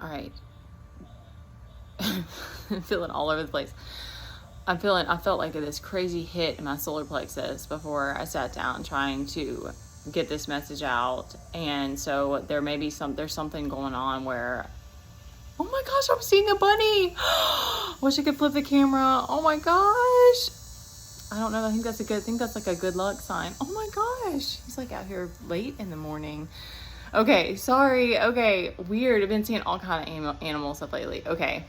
All right. I'm feeling all over the place. I felt like this crazy hit in my solar plexus before I sat down trying to get this message out. And so there's something going on where, oh my gosh, I'm seeing a bunny. Wish I could flip the camera. Oh my gosh. I don't know. I think that's like a good luck sign. Oh my gosh. He's like out here late in the morning. Okay. Sorry. Okay. Weird. I've been seeing all kind of animal stuff lately. Okay.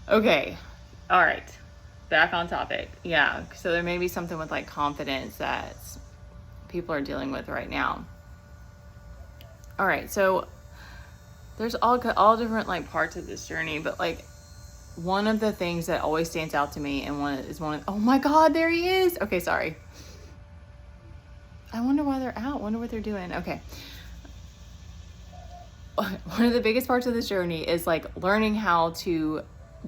Okay. All right. Back on topic. Yeah. So there may be something with like confidence that people are dealing with right now. All right. So there's all different like parts of this journey, but like one of the things that always stands out to me and oh my God, there he is. Okay. Sorry. I wonder why they're out. Wonder what they're doing. Okay. One of the biggest parts of this journey is like learning how to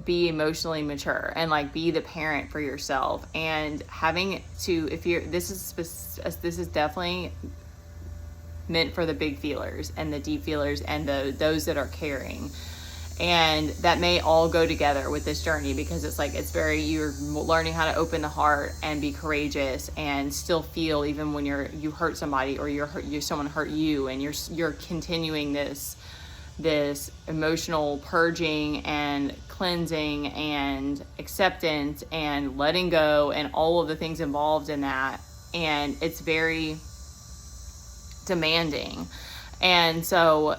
be emotionally mature and like be the parent for yourself, and having to, this is definitely meant for the big feelers and the deep feelers and those that are caring, and that may all go together with this journey, because you're learning how to open the heart and be courageous and still feel even when you hurt somebody or someone hurt you, and you're continuing this emotional purging and cleansing and acceptance and letting go and all of the things involved in that. And it's very demanding. And so,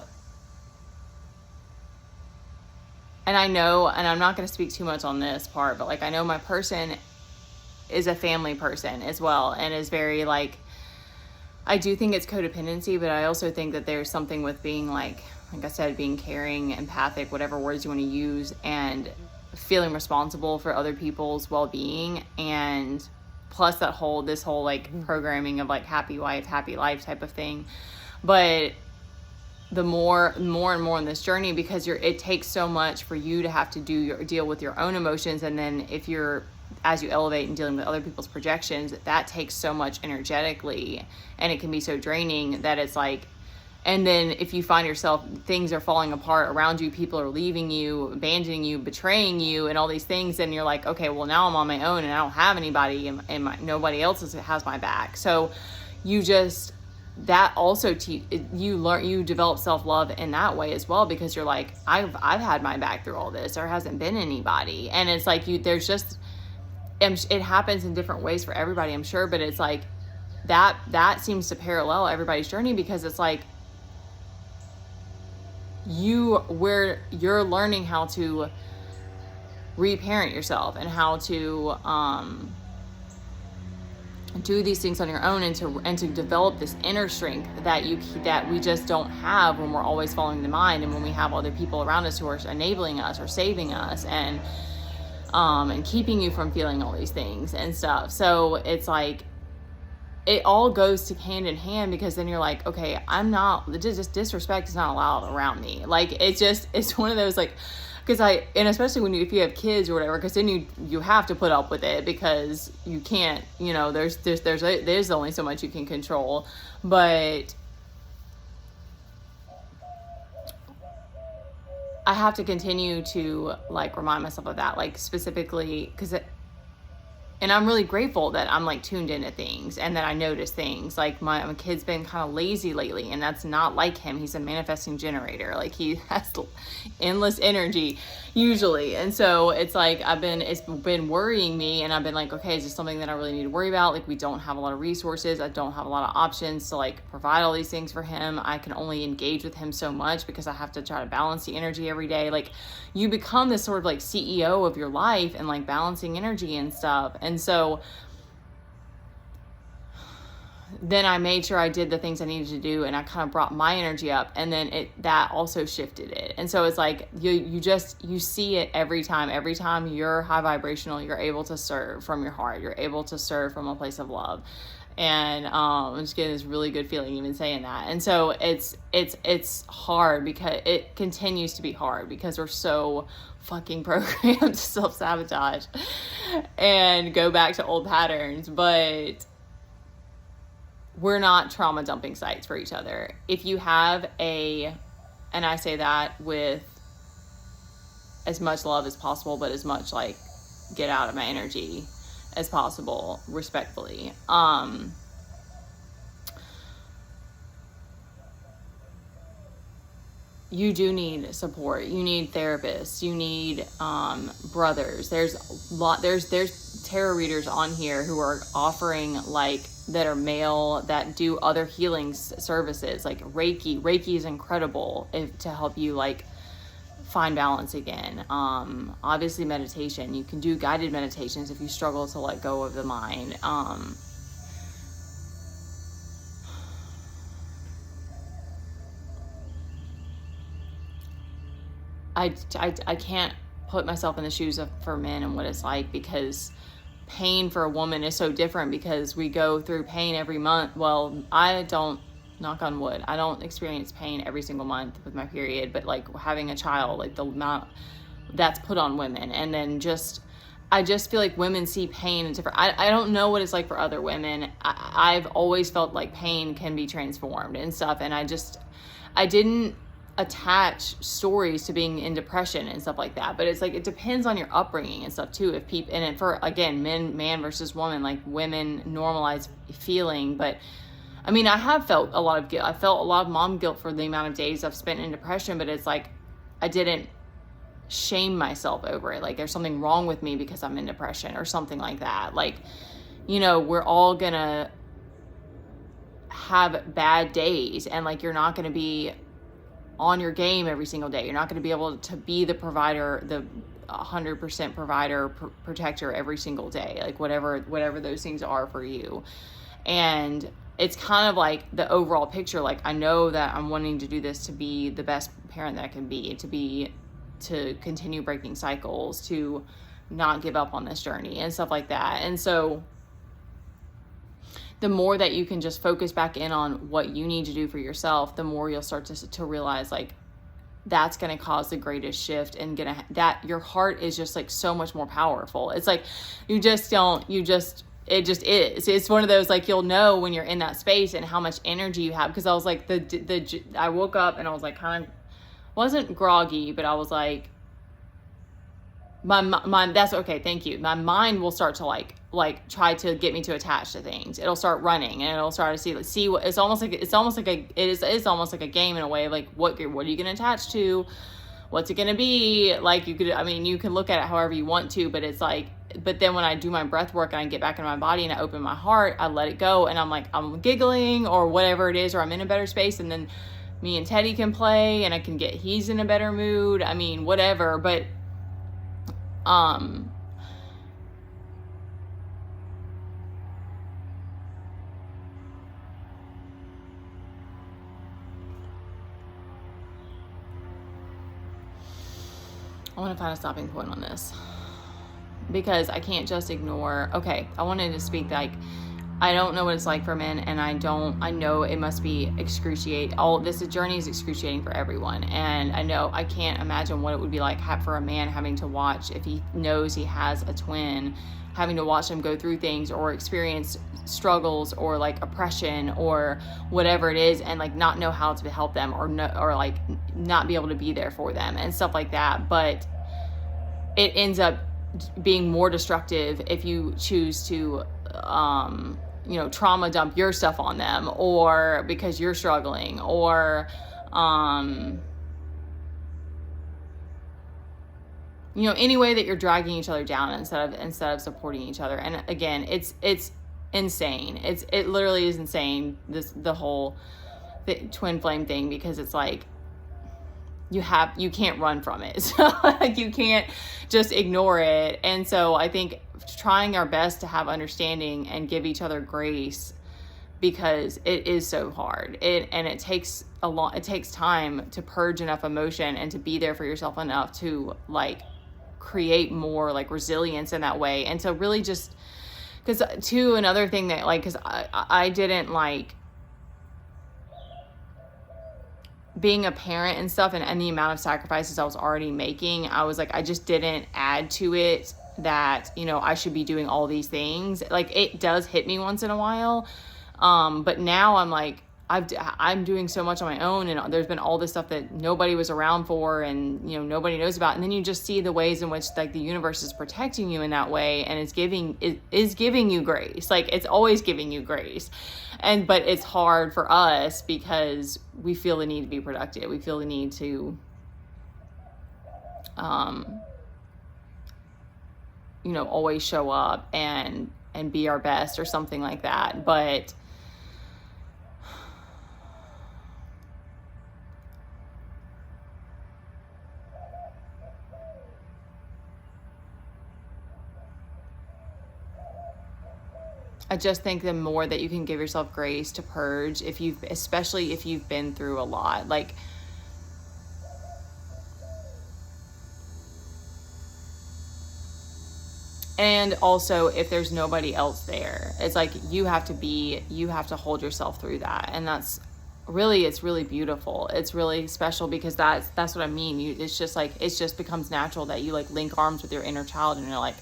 and I know, and I'm not going to speak too much on this part, but like, I know my person is a family person as well, and is very like, I do think it's codependency, but I also think that there's something with being like I said, being caring, empathic, whatever words you want to use, and feeling responsible for other people's well-being, and plus this whole like programming of like happy wife, happy life type of thing. But the more and more in this journey, because it takes so much for you to have to deal with your own emotions, and then as you elevate and dealing with other people's projections, that takes so much energetically, and it can be so draining that it's like. And then if you find yourself, things are falling apart around you, people are leaving you, abandoning you, betraying you, and all these things, then you're like, okay, well, now I'm on my own and I don't have anybody, and nobody else has my back. So that also you develop self-love in that way as well, because you're like, I've had my back through all this. There hasn't been anybody. And it's like it happens in different ways for everybody, I'm sure, but it's like that seems to parallel everybody's journey, because it's like, you're learning how to reparent yourself and how to do these things on your own, and to develop this inner strength that we just don't have when we're always following the mind, and when we have other people around us who are enabling us or saving us and keeping you from feeling all these things and stuff. So it's like it all goes hand in hand, because then you're like, okay, disrespect is not allowed around me. Like, it's one of those, like, and especially if you have kids or whatever, because then you have to put up with it, because you can't, there's only so much you can control. But I have to continue to like remind myself of that, like specifically, and I'm really grateful that I'm like tuned into things, and that I notice things. Like my kid's been kind of lazy lately, and that's not like him. He's a manifesting generator. Like he has endless energy usually. And so it's like it's been worrying me, and I've been like, okay, is this something that I really need to worry about? Like we don't have a lot of resources. I don't have a lot of options to like provide all these things for him. I can only engage with him so much, because I have to try to balance the energy every day. Like you become this sort of like CEO of your life, and like balancing energy and stuff. And so then I made sure I did the things I needed to do, and I kind of brought my energy up, and then that also shifted it. And so it's like you see it every time you're high vibrational, you're able to serve from your heart, you're able to serve from a place of love. And I'm just getting this really good feeling even saying that. And so it's hard, because it continues to be hard, because we're so fucking programmed to self-sabotage and go back to old patterns. But we're not trauma dumping sites for each other. If you have a And I say that with as much love as possible, but as much like get out of my energy as possible, respectfully. You do need support. You need therapists. You need brothers. There's tarot readers on here who are offering like that are male that do other healing services like Reiki. Reiki is incredible to help you like find balance again. Obviously meditation. You can do guided meditations if you struggle to let go of the mind. I can't put myself in the shoes for men and what it's like, because pain for a woman is so different, because we go through pain every month. Well, I don't, knock on wood, I don't experience pain every single month with my period, but like having a child, like the amount that's put on women, and then I just feel like women see pain in different, I don't know what it's like for other women. I've always felt like pain can be transformed and stuff, and I didn't attach stories to being in depression and stuff like that, but it's like it depends on your upbringing and stuff too. If people, and for again, man versus woman, like women normalize feeling, but I mean, I have felt a lot of guilt. I felt a lot of mom guilt for the amount of days I've spent in depression, but it's like I didn't shame myself over it, like there's something wrong with me because I'm in depression or something like that. Like, you know, we're all gonna have bad days, and like you're not gonna be on your game every single day. You're not going to be able to be the provider, the 100% provider, protector every single day, like whatever those things are for you. And it's kind of like the overall picture. Like, I know that I'm wanting to do this to be the best parent that I can be, to continue breaking cycles, to not give up on this journey and stuff like that. And so the more that you can just focus back in on what you need to do for yourself, the more you'll start to realize like that's going to cause the greatest shift, and that your heart is just like so much more powerful. It's like it just is. It's one of those, like, you'll know when you're in that space and how much energy you have. Because I was like, I woke up and I was like, kind of wasn't groggy, but I was like, my mind, that's okay, thank you. My mind will start to like try to get me to attach to things. It'll start running, and it'll start to see what it's almost like a game in a way. Like, what are you going to attach to? What's it going to be? Like, you can look at it however you want to, but it's like, but then when I do my breath work and I get back in my body and I open my heart, I let it go, and I'm like, I'm giggling or whatever it is, or I'm in a better space, and then me and Teddy can play, and he's in a better mood. I mean, whatever, but I want to find a stopping point on this, because I can't just ignore. Okay, I wanted to speak like, I don't know what it's like for men, and I know it must be excruciating. This journey is excruciating for everyone, and I know I can't imagine what it would be like for a man having to watch, if he knows he has a twin, having to watch him go through things or experience struggles or like oppression or whatever it is, and like not know how to help them, or like not be able to be there for them and stuff like that. But it ends up being more destructive if you choose to trauma dump your stuff on them, or because you're struggling, or any way that you're dragging each other down instead of supporting each other. And again, it's insane. It literally is insane, the whole twin flame thing, because it's like you can't run from it. So like, you can't just ignore it. And so I think trying our best to have understanding and give each other grace, because it is so hard. It takes time to purge enough emotion and to be there for yourself enough to like create more like resilience in that way. And so really just, because too, another thing that like, because I didn't like being a parent and stuff, and the amount of sacrifices I was already making, I was like, I just didn't add to it that, I should be doing all these things. Like, it does hit me once in a while. But now I'm like, I'm doing so much on my own, and there's been all this stuff that nobody was around for, and nobody knows about. And then you just see the ways in which like the universe is protecting you in that way, and is giving you grace. Like it's always giving you grace. But it's hard for us because we feel the need to be productive. We feel the need to always show up and be our best or something like that. But I just think the more that you can give yourself grace to purge, especially if you've been through a lot, like, and also if there's nobody else there, it's like you have to hold yourself through that. And it's really beautiful. It's really special because that's what I mean. It's just becomes natural that you like link arms with your inner child and you're like,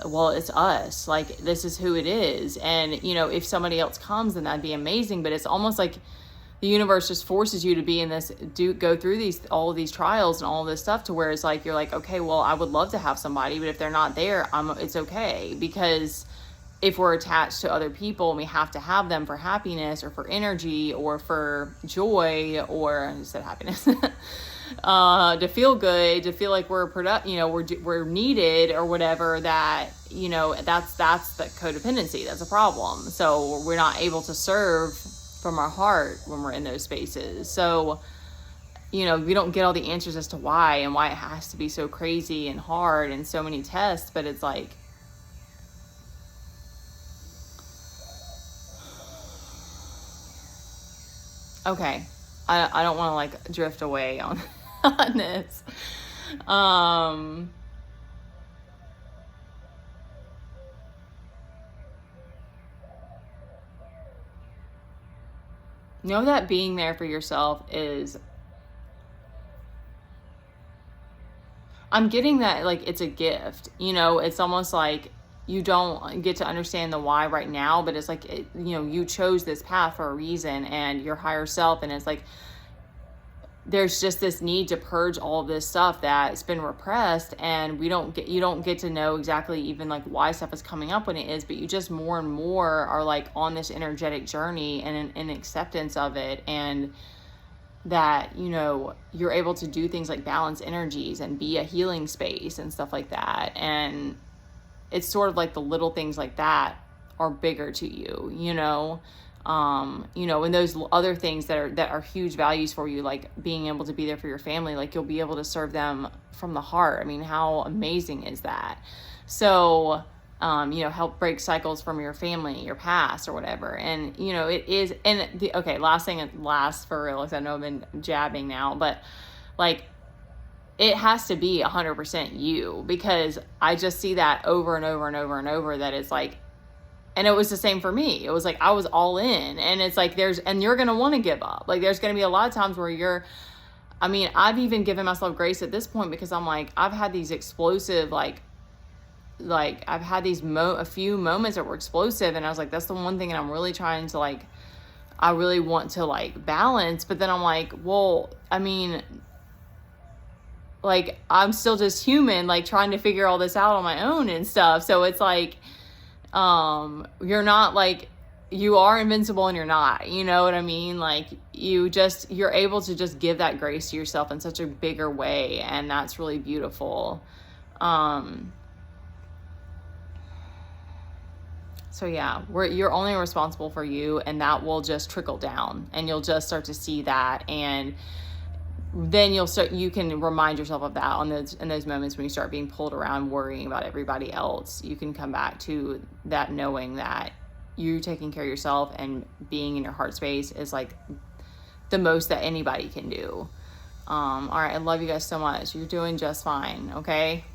well, it's us. Like, this is who it is. And, if somebody else comes, then that'd be amazing. But it's almost like the universe just forces you to be in this, go through all of these trials and all of this stuff to where it's like, you're like, okay, well, I would love to have somebody, but if they're not there, it's okay. Because if we're attached to other people and we have to have them for happiness or for energy or for joy, or I just said happiness, to feel good, to feel like we're we're needed or whatever, that that's the codependency. That's a problem. So we're not able to serve from our heart when we're in those spaces. So we don't get all the answers as to why and why it has to be so crazy and hard and so many tests, but it's like, okay, I don't want to like drift away on this. Know that being there for yourself is, I'm getting that like it's a gift. It's almost like you don't get to understand the why right now, but it's like you chose this path for a reason, and your higher self, and it's like there's just this need to purge all of this stuff that's been repressed, and you don't get to know exactly even like why stuff is coming up when it is, but you just more and more are like on this energetic journey and an acceptance of it, and that you're able to do things like balance energies and be a healing space and stuff like that. And it's sort of like the little things like that are bigger to you, and those other things that are huge values for you, like being able to be there for your family, like you'll be able to serve them from the heart. I mean, how amazing is that? So, help break cycles from your family, your past or whatever. And, it is, and last for real, because I know I've been jabbing now, but like, it has to be 100% you, because I just see that over and over and over and over, that it's like, and it was the same for me. It was like, I was all in, and it's like, and you're going to want to give up. Like, there's going to be a lot of times where I've even given myself grace at this point, because I'm like, I've had these explosive, like I've had these a few moments that were explosive, and I was like, that's the one thing, and I'm really trying to like, I really want to like balance. But then I'm like, well, like, I'm still just human, like trying to figure all this out on my own and stuff. So it's like, you're not like, you are invincible and you're not, you know what I mean? Like, you're able to just give that grace to yourself in such a bigger way. And that's really beautiful. So yeah, you're only responsible for you, and that will just trickle down, and you'll just start to see that. And then you can remind yourself of that in those moments when you start being pulled around worrying about everybody else. You can come back to that, knowing that you taking care of yourself and being in your heart space is like the most that anybody can do. All right, I love you guys so much. You're doing just fine, okay?